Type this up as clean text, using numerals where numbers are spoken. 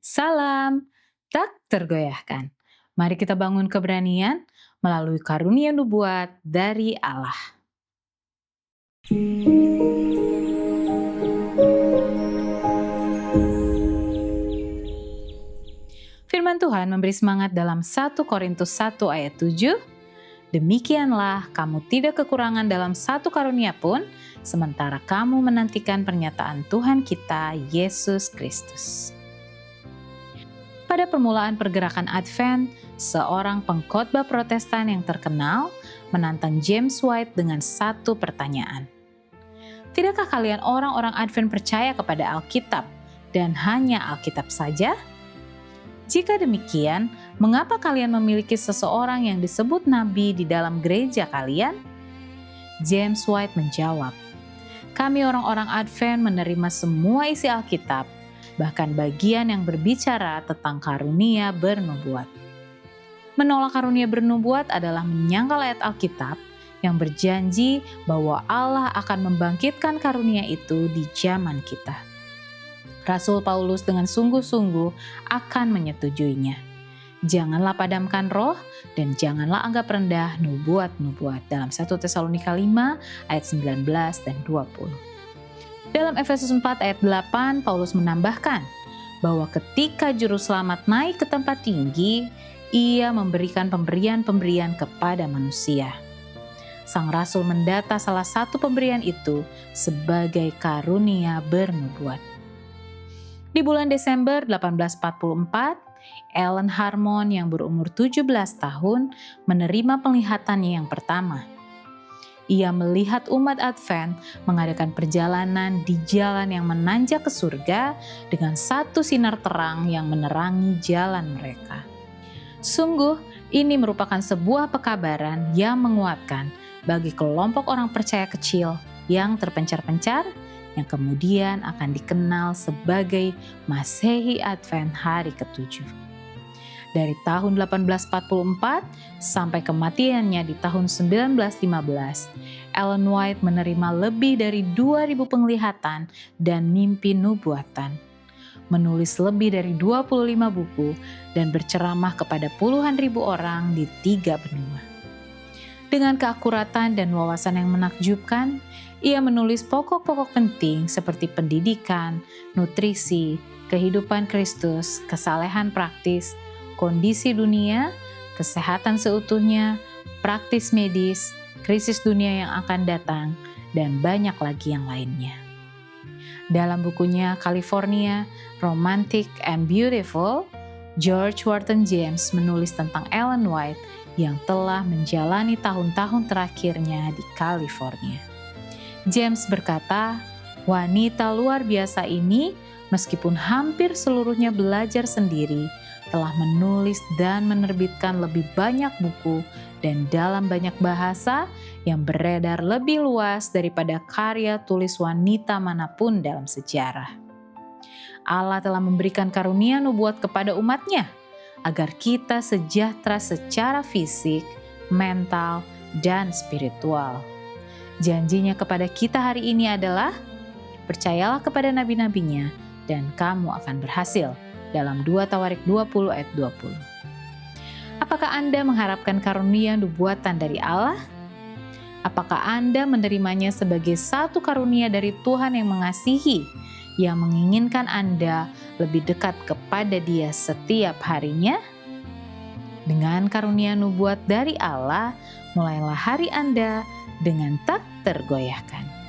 Salam, tak tergoyahkan. Mari kita bangun keberanian melalui karunia nubuat dari Allah. Firman Tuhan memberi semangat dalam 1 Korintus 1 ayat 7. Demikianlah kamu tidak kekurangan dalam satu karunia pun, sementara kamu menantikan pernyataan Tuhan kita, Yesus Kristus. Pada permulaan pergerakan Advent, seorang pengkhotbah Protestan yang terkenal menantang James White dengan satu pertanyaan. Tidakkah kalian orang-orang Advent percaya kepada Alkitab dan hanya Alkitab saja? Jika demikian, mengapa kalian memiliki seseorang yang disebut nabi di dalam gereja kalian? James White menjawab, kami orang-orang Advent menerima semua isi Alkitab, bahkan bagian yang berbicara tentang karunia bernubuat. Menolak karunia bernubuat adalah menyangkal ayat Alkitab yang berjanji bahwa Allah akan membangkitkan karunia itu di zaman kita. Rasul Paulus dengan sungguh-sungguh akan menyetujuinya. Janganlah padamkan roh dan janganlah anggap rendah nubuat-nubuat dalam 1 Tesalonika 5 ayat 19 dan 20. Dalam Efesus 4 ayat 8, Paulus menambahkan bahwa ketika juru selamat naik ke tempat tinggi, ia memberikan pemberian-pemberian kepada manusia. Sang rasul mendata salah satu pemberian itu sebagai karunia bernubuat. Di bulan Desember 1844, Ellen Harmon yang berumur 17 tahun menerima penglihatannya yang pertama. Ia melihat umat Advent mengadakan perjalanan di jalan yang menanjak ke surga dengan satu sinar terang yang menerangi jalan mereka. Sungguh, ini merupakan sebuah pekabaran yang menguatkan bagi kelompok orang percaya kecil yang terpencar-pencar, yang kemudian akan dikenal sebagai Masehi Advent hari ke-7. Dari tahun 1844 sampai kematiannya di tahun 1915, Ellen White menerima lebih dari 2.000 penglihatan dan mimpi nubuatan, menulis lebih dari 25 buku, dan berceramah kepada puluhan ribu orang di 3 benua. Dengan keakuratan dan wawasan yang menakjubkan, ia menulis pokok-pokok penting seperti pendidikan, nutrisi, kehidupan Kristus, kesalehan praktis, kondisi dunia, kesehatan seutuhnya, praktis medis, krisis dunia yang akan datang, dan banyak lagi yang lainnya. Dalam bukunya California, Romantic and Beautiful, George Wharton James menulis tentang Ellen White yang telah menjalani tahun-tahun terakhirnya di California. James berkata, wanita luar biasa ini, meskipun hampir seluruhnya belajar sendiri, telah menulis dan menerbitkan lebih banyak buku dan dalam banyak bahasa yang beredar lebih luas daripada karya tulis wanita manapun dalam sejarah. Allah telah memberikan karunia nubuat kepada umatnya, agar kita sejahtera secara fisik, mental, dan spiritual. Janjinya kepada kita hari ini adalah, percayalah kepada nabi-nabinya dan kamu akan berhasil, dalam 2 Tawarik 20 ayat 20. Apakah Anda mengharapkan karunia nubuatan dari Allah? Apakah Anda menerimanya sebagai satu karunia dari Tuhan yang mengasihi, yang menginginkan Anda lebih dekat kepada Dia setiap harinya? Dengan karunia nubuat dari Allah, mulailah hari Anda dengan tak tergoyahkan.